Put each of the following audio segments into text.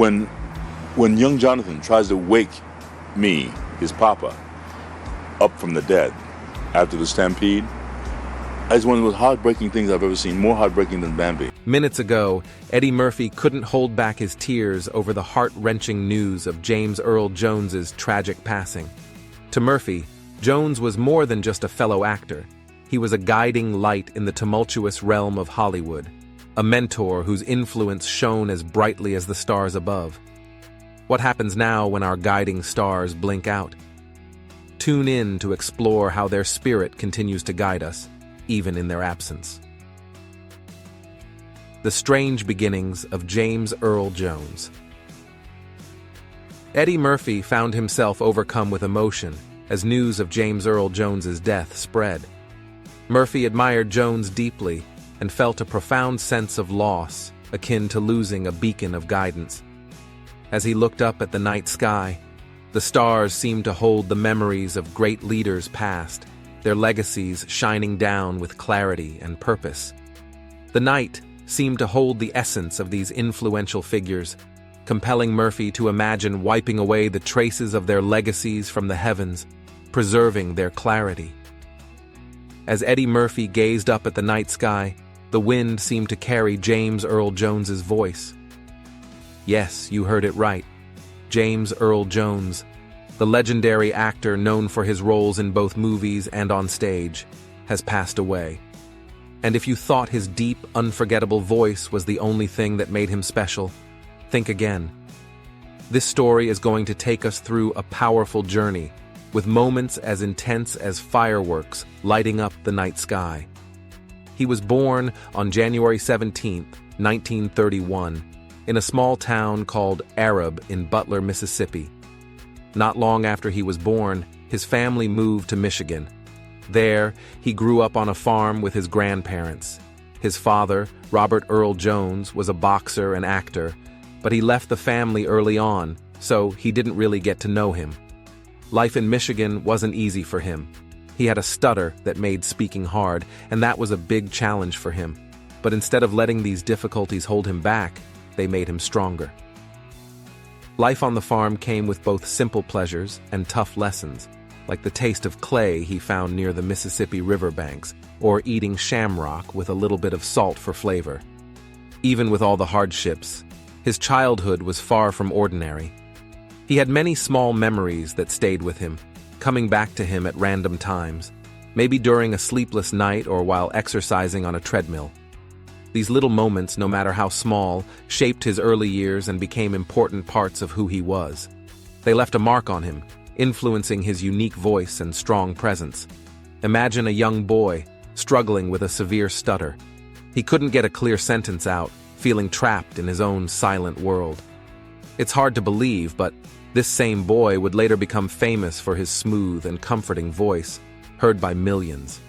When young Jonathan tries to wake me, his papa, up from the dead after the stampede, that's one of the most heartbreaking things I've ever seen, more heartbreaking than Bambi. Minutes ago, Eddie Murphy couldn't hold back his tears over the heart-wrenching news of James Earl Jones's tragic passing. To Murphy, Jones was more than just a fellow actor. He was a guiding light in the tumultuous realm of Hollywood, a mentor whose influence shone as brightly as the stars above. What happens now when our guiding stars blink out? Tune in to explore how their spirit continues to guide us, even in their absence. The strange beginnings of James Earl Jones. Eddie Murphy found himself overcome with emotion as news of James Earl Jones's death spread. Murphy admired Jones deeply and felt a profound sense of loss, akin to losing a beacon of guidance. As he looked up at the night sky, the stars seemed to hold the memories of great leaders past, their legacies shining down with clarity and purpose. The night seemed to hold the essence of these influential figures, compelling Murphy to imagine wiping away the traces of their legacies from the heavens, preserving their clarity. As Eddie Murphy gazed up at the night sky, the wind seemed to carry James Earl Jones's voice. Yes, you heard it right. James Earl Jones, the legendary actor known for his roles in both movies and on stage, has passed away. And if you thought his deep, unforgettable voice was the only thing that made him special, think again. This story is going to take us through a powerful journey, with moments as intense as fireworks lighting up the night sky. He was born on January 17, 1931, in a small town called Arab in Butler, Mississippi. Not long after he was born, his family moved to Michigan. There, he grew up on a farm with his grandparents. His father, Robert Earl Jones, was a boxer and actor, but he left the family early on, so he didn't really get to know him. Life in Michigan wasn't easy for him. He had a stutter that made speaking hard, and that was a big challenge for him. But instead of letting these difficulties hold him back, they made him stronger. Life on the farm came with both simple pleasures and tough lessons, like the taste of clay he found near the Mississippi riverbanks, or eating shamrock with a little bit of salt for flavor. Even with all the hardships, his childhood was far from ordinary. He had many small memories that stayed with him, coming back to him at random times, maybe during a sleepless night or while exercising on a treadmill. These little moments, no matter how small, shaped his early years and became important parts of who he was. They left a mark on him, influencing his unique voice and strong presence. Imagine a young boy struggling with a severe stutter. He couldn't get a clear sentence out, feeling trapped in his own silent world. It's hard to believe, but this same boy would later become famous for his smooth and comforting voice, heard by millions.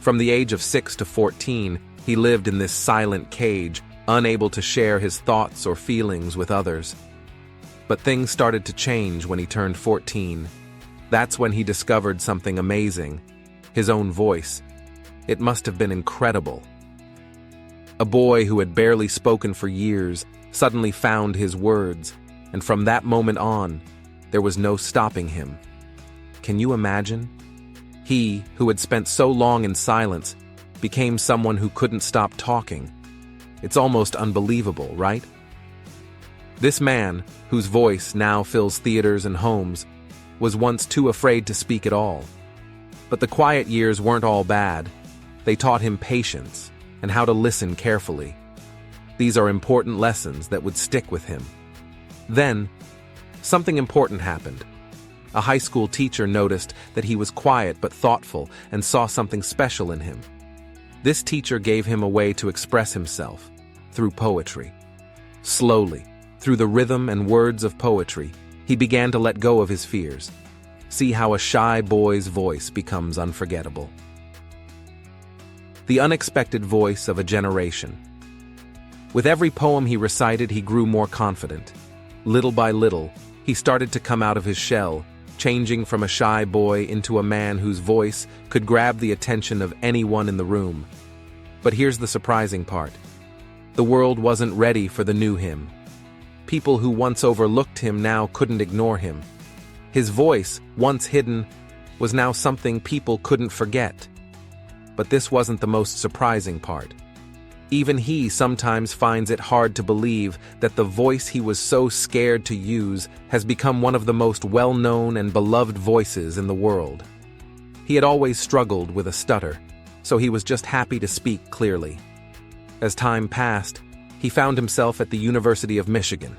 From the age of 6 to 14, he lived in this silent cage, unable to share his thoughts or feelings with others. But things started to change when he turned 14. That's when he discovered something amazing, his own voice. It must have been incredible. A boy who had barely spoken for years suddenly found his words, and from that moment on, there was no stopping him. Can you imagine? He, who had spent so long in silence, became someone who couldn't stop talking. It's almost unbelievable, right? This man, whose voice now fills theaters and homes, was once too afraid to speak at all. But the quiet years weren't all bad. They taught him patience and how to listen carefully. These are important lessons that would stick with him. Then, something important happened. A high school teacher noticed that he was quiet but thoughtful and saw something special in him. This teacher gave him a way to express himself, through poetry. Slowly, through the rhythm and words of poetry, he began to let go of his fears. See how a shy boy's voice becomes unforgettable. The unexpected voice of a generation. With every poem he recited, he grew more confident. Little by little, he started to come out of his shell, changing from a shy boy into a man whose voice could grab the attention of anyone in the room. But here's the surprising part. The world wasn't ready for the new him. People who once overlooked him now couldn't ignore him. His voice, once hidden, was now something people couldn't forget. But this wasn't the most surprising part. Even he sometimes finds it hard to believe that the voice he was so scared to use has become one of the most well-known and beloved voices in the world. He had always struggled with a stutter, so he was just happy to speak clearly. As time passed, he found himself at the University of Michigan.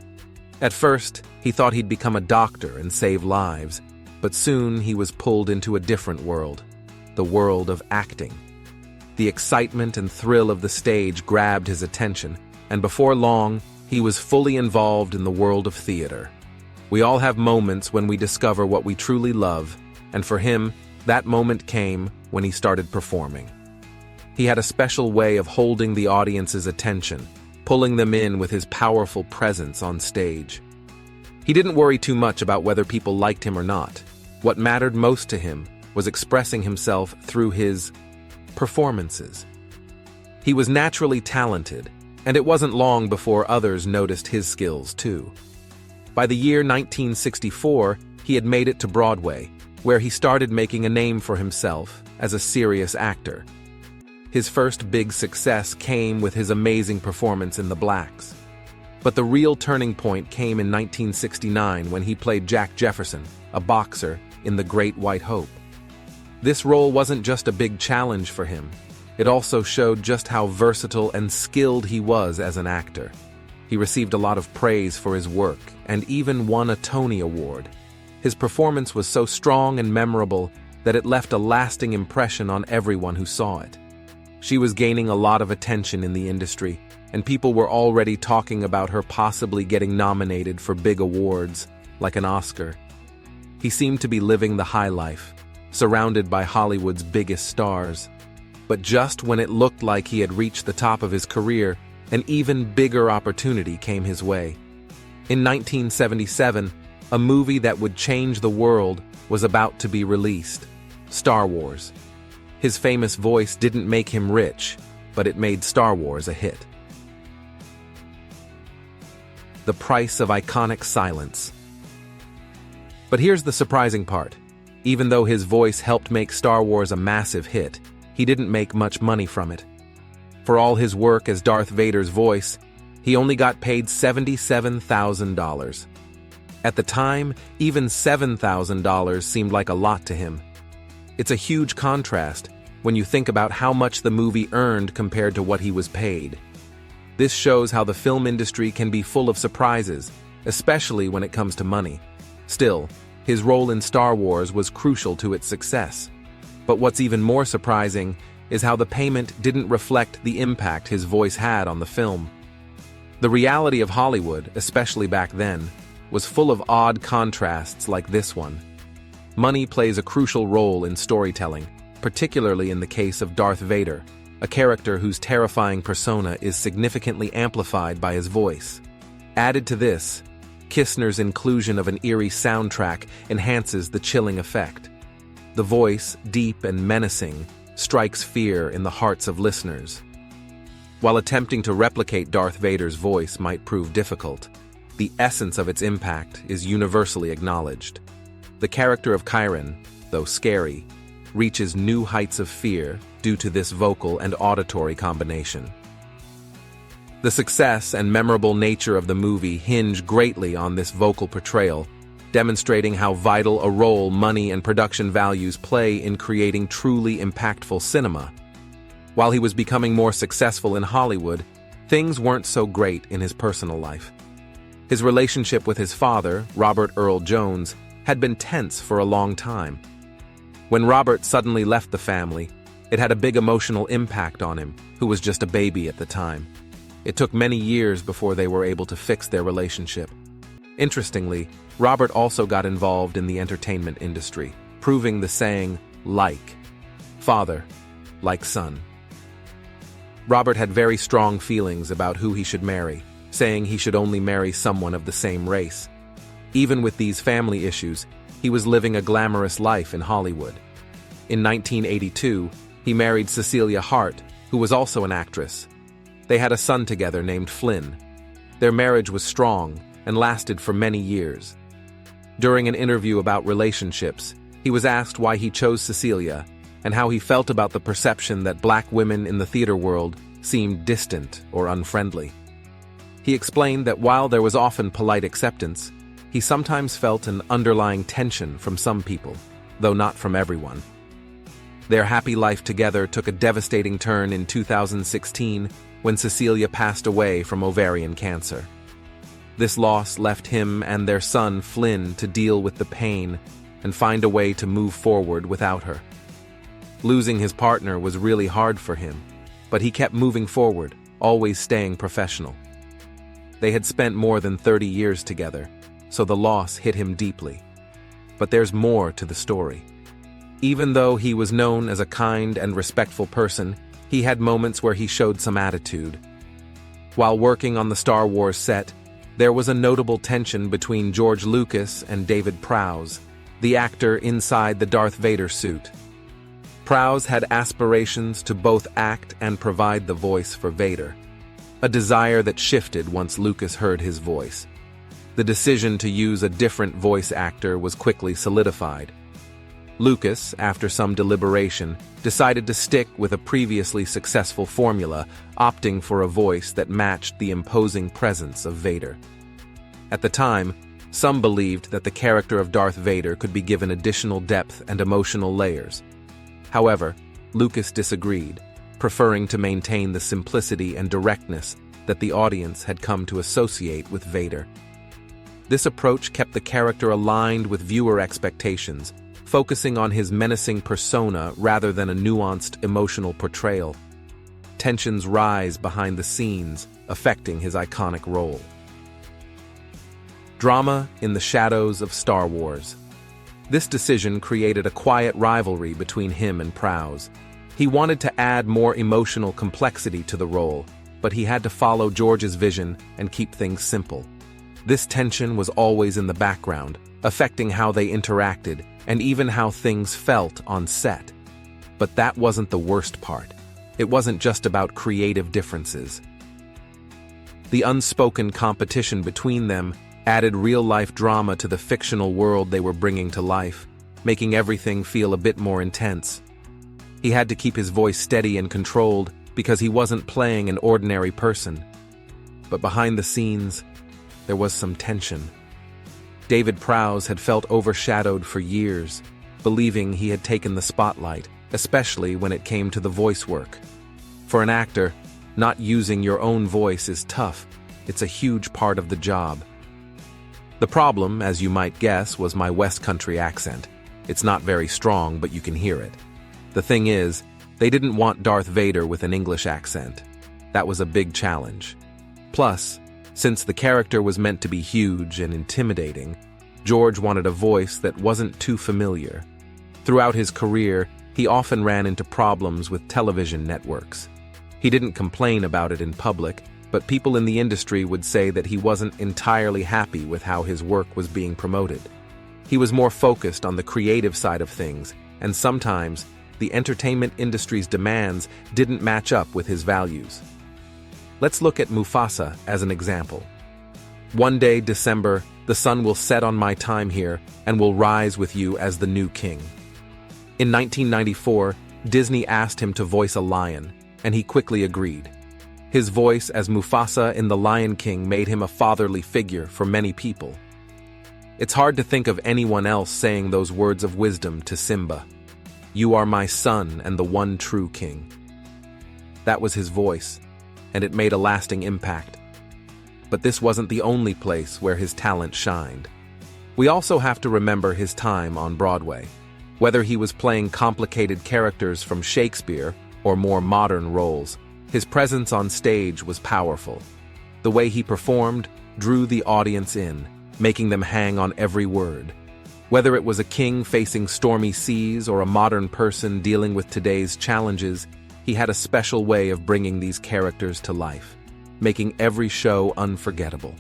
At first, he thought he'd become a doctor and save lives, but soon he was pulled into a different world, the world of acting. The excitement and thrill of the stage grabbed his attention, and before long, he was fully involved in the world of theater. We all have moments when we discover what we truly love, and for him, that moment came when he started performing. He had a special way of holding the audience's attention, pulling them in with his powerful presence on stage. He didn't worry too much about whether people liked him or not. What mattered most to him was expressing himself through his performances. He was naturally talented, and it wasn't long before others noticed his skills too. By the year 1964, he had made it to Broadway, where he started making a name for himself as a serious actor. His first big success came with his amazing performance in The Blacks. But the real turning point came in 1969 when he played Jack Jefferson, a boxer, in The Great White Hope. This role wasn't just a big challenge for him. It also showed just how versatile and skilled he was as an actor. He received a lot of praise for his work and even won a Tony Award. His performance was so strong and memorable that it left a lasting impression on everyone who saw it. She was gaining a lot of attention in the industry, and people were already talking about her possibly getting nominated for big awards, like an Oscar. He seemed to be living the high life, surrounded by Hollywood's biggest stars. But just when it looked like he had reached the top of his career, an even bigger opportunity came his way. In 1977, a movie that would change the world was about to be released: Star Wars. His famous voice didn't make him rich, but it made Star Wars a hit. The price of iconic silence. But here's the surprising part. Even though his voice helped make Star Wars a massive hit, he didn't make much money from it. For all his work as Darth Vader's voice, he only got paid $77,000. At the time, even $7,000 seemed like a lot to him. It's a huge contrast when you think about how much the movie earned compared to what he was paid. This shows how the film industry can be full of surprises, especially when it comes to money. Still, his role in Star Wars was crucial to its success. But what's even more surprising is how the payment didn't reflect the impact his voice had on the film. The reality of Hollywood, especially back then, was full of odd contrasts like this one. Money plays a crucial role in storytelling, particularly in the case of Darth Vader, a character whose terrifying persona is significantly amplified by his voice. Added to this, Kistner's inclusion of an eerie soundtrack enhances the chilling effect. The voice, deep and menacing, strikes fear in the hearts of listeners. While attempting to replicate Darth Vader's voice might prove difficult, the essence of its impact is universally acknowledged. The character of Chiron, though scary, reaches new heights of fear due to this vocal and auditory combination. The success and memorable nature of the movie hinge greatly on this vocal portrayal, demonstrating how vital a role money and production values play in creating truly impactful cinema. While he was becoming more successful in Hollywood, things weren't so great in his personal life. His relationship with his father, Robert Earl Jones, had been tense for a long time. When Robert suddenly left the family, it had a big emotional impact on him, who was just a baby at the time. It took many years before they were able to fix their relationship. Interestingly, Robert also got involved in the entertainment industry, proving the saying, like father, like son. Robert had very strong feelings about who he should marry, saying he should only marry someone of the same race. Even with these family issues, he was living a glamorous life in Hollywood. In 1982, he married Cecilia Hart, who was also an actress. They had a son together named Flynn. Their marriage was strong, and lasted for many years. During an interview about relationships, he was asked why he chose Cecilia and how he felt about the perception that black women in the theater world seemed distant or unfriendly. He explained that while there was often polite acceptance, he sometimes felt an underlying tension from some people, though not from everyone. Their happy life together took a devastating turn in 2016 when Cecilia passed away from ovarian cancer. This loss left him and their son Flynn to deal with the pain and find a way to move forward without her. Losing his partner was really hard for him, but he kept moving forward, always staying professional. They had spent more than 30 years together, so the loss hit him deeply. But there's more to the story. Even though he was known as a kind and respectful person, he had moments where he showed some attitude. While working on the Star Wars set, there was a notable tension between George Lucas and David Prowse, the actor inside the Darth Vader suit. Prowse had aspirations to both act and provide the voice for Vader, a desire that shifted once Lucas heard his voice. The decision to use a different voice actor was quickly solidified. Lucas, after some deliberation, decided to stick with a previously successful formula, opting for a voice that matched the imposing presence of Vader. At the time, some believed that the character of Darth Vader could be given additional depth and emotional layers. However, Lucas disagreed, preferring to maintain the simplicity and directness that the audience had come to associate with Vader. This approach kept the character aligned with viewer expectations, focusing on his menacing persona rather than a nuanced emotional portrayal. Tensions rise behind the scenes, affecting his iconic role. Drama in the shadows of Star Wars. This decision created a quiet rivalry between him and Prowse. He wanted to add more emotional complexity to the role, but he had to follow George's vision and keep things simple. This tension was always in the background, affecting how they interacted and even how things felt on set. But that wasn't the worst part. It wasn't just about creative differences. The unspoken competition between them added real-life drama to the fictional world they were bringing to life, making everything feel a bit more intense. He had to keep his voice steady and controlled because he wasn't playing an ordinary person. But behind the scenes, there was some tension. David Prowse had felt overshadowed for years, believing he had taken the spotlight, especially when it came to the voice work. For an actor, not using your own voice is tough. It's a huge part of the job. The problem, as you might guess, was my West Country accent. It's not very strong, but you can hear it. The thing is, they didn't want Darth Vader with an English accent. That was a big challenge. Plus, since the character was meant to be huge and intimidating, George wanted a voice that wasn't too familiar. Throughout his career, he often ran into problems with television networks. He didn't complain about it in public, but people in the industry would say that he wasn't entirely happy with how his work was being promoted. He was more focused on the creative side of things, and sometimes the entertainment industry's demands didn't match up with his values. Let's look at Mufasa as an example. One day, December, the sun will set on my time here and will rise with you as the new king. In 1994, Disney asked him to voice a lion, and he quickly agreed. His voice as Mufasa in The Lion King made him a fatherly figure for many people. It's hard to think of anyone else saying those words of wisdom to Simba. "You are my son and the one true king." That was his voice, and it made a lasting impact. But this wasn't the only place where his talent shined. We also have to remember his time on Broadway. Whether he was playing complicated characters from Shakespeare or more modern roles, his presence on stage was powerful. The way he performed drew the audience in, making them hang on every word. Whether it was a king facing stormy seas or a modern person dealing with today's challenges, he had a special way of bringing these characters to life, making every show unforgettable.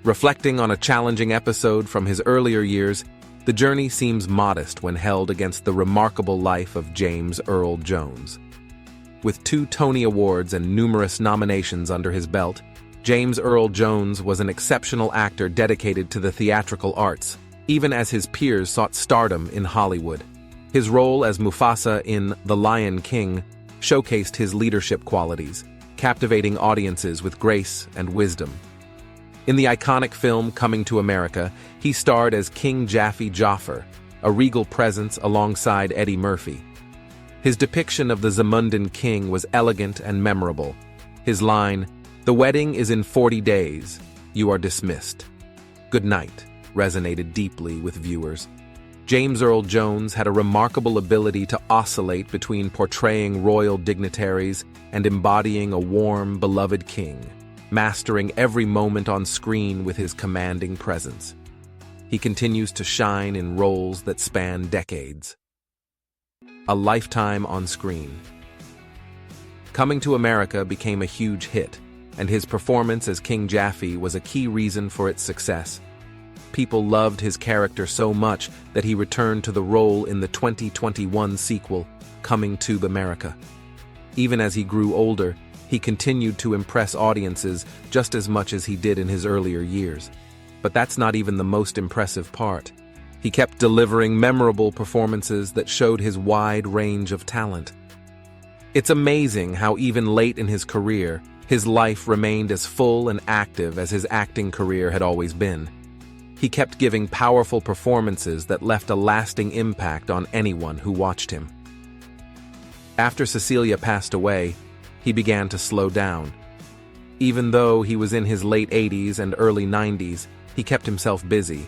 Reflecting on a challenging episode from his earlier years, the journey seems modest when held against the remarkable life of James Earl Jones. With 2 Tony Awards and numerous nominations under his belt, James Earl Jones was an exceptional actor dedicated to the theatrical arts, even as his peers sought stardom in Hollywood. His role as Mufasa in The Lion King showcased his leadership qualities, captivating audiences with grace and wisdom. In the iconic film Coming to America, he starred as King Jaffe Joffer, a regal presence alongside Eddie Murphy. His depiction of the Zamundan king was elegant and memorable. His line, "The wedding is in 40 days. You are dismissed. Good night," resonated deeply with viewers. James Earl Jones had a remarkable ability to oscillate between portraying royal dignitaries and embodying a warm, beloved king, mastering every moment on screen with his commanding presence. He continues to shine in roles that span decades. A lifetime on screen. Coming to America became a huge hit, and his performance as King Jaffe was a key reason for its success. People loved his character so much that he returned to the role in the 2021 sequel, Coming to America. Even as he grew older, he continued to impress audiences just as much as he did in his earlier years. But that's not even the most impressive part. He kept delivering memorable performances that showed his wide range of talent. It's amazing how even late in his career, his life remained as full and active as his acting career had always been. He kept giving powerful performances that left a lasting impact on anyone who watched him. After Cecilia passed away, he began to slow down. Even though he was in his late 80s and early 90s, he kept himself busy.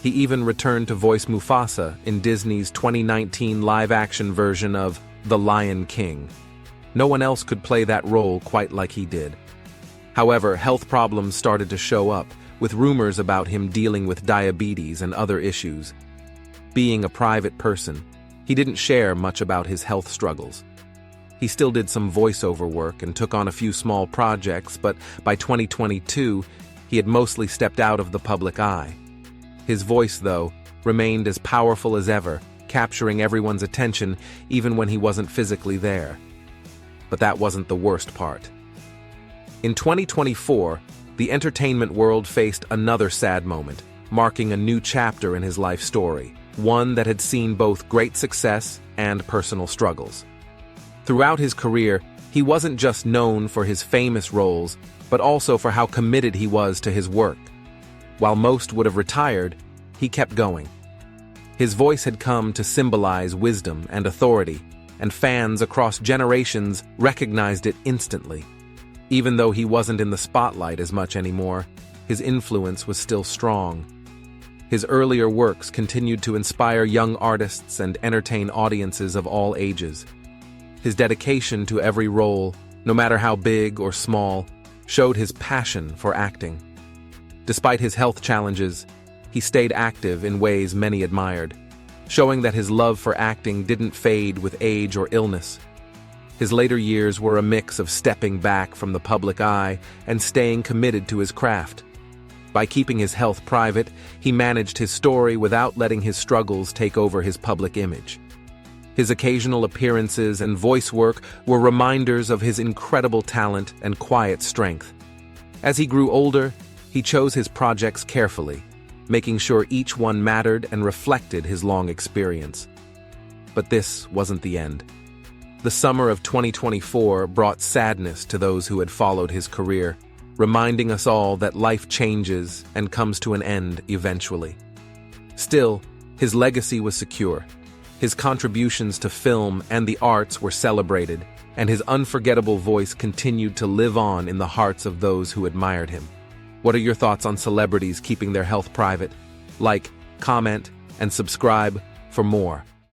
He even returned to voice Mufasa in Disney's 2019 live-action version of The Lion King. No one else could play that role quite like he did. However, health problems started to show up, with rumors about him dealing with diabetes and other issues. Being a private person, he didn't share much about his health struggles. He still did some voiceover work and took on a few small projects, but by 2022, he had mostly stepped out of the public eye. His voice, though, remained as powerful as ever, capturing everyone's attention even when he wasn't physically there. But that wasn't the worst part. In 2024, the entertainment world faced another sad moment, marking a new chapter in his life story, one that had seen both great success and personal struggles. Throughout his career, he wasn't just known for his famous roles, but also for how committed he was to his work. While most would have retired, he kept going. His voice had come to symbolize wisdom and authority, and fans across generations recognized it instantly. Even though he wasn't in the spotlight as much anymore, his influence was still strong. His earlier works continued to inspire young artists and entertain audiences of all ages. His dedication to every role, no matter how big or small, showed his passion for acting. Despite his health challenges, he stayed active in ways many admired, showing that his love for acting didn't fade with age or illness. His later years were a mix of stepping back from the public eye and staying committed to his craft. By keeping his health private, he managed his story without letting his struggles take over his public image. His occasional appearances and voice work were reminders of his incredible talent and quiet strength. As he grew older, he chose his projects carefully, making sure each one mattered and reflected his long experience. But this wasn't the end. The summer of 2024 brought sadness to those who had followed his career, reminding us all that life changes and comes to an end eventually. Still, his legacy was secure. His contributions to film and the arts were celebrated, and his unforgettable voice continued to live on in the hearts of those who admired him. What are your thoughts on celebrities keeping their health private? Like, comment, and subscribe for more.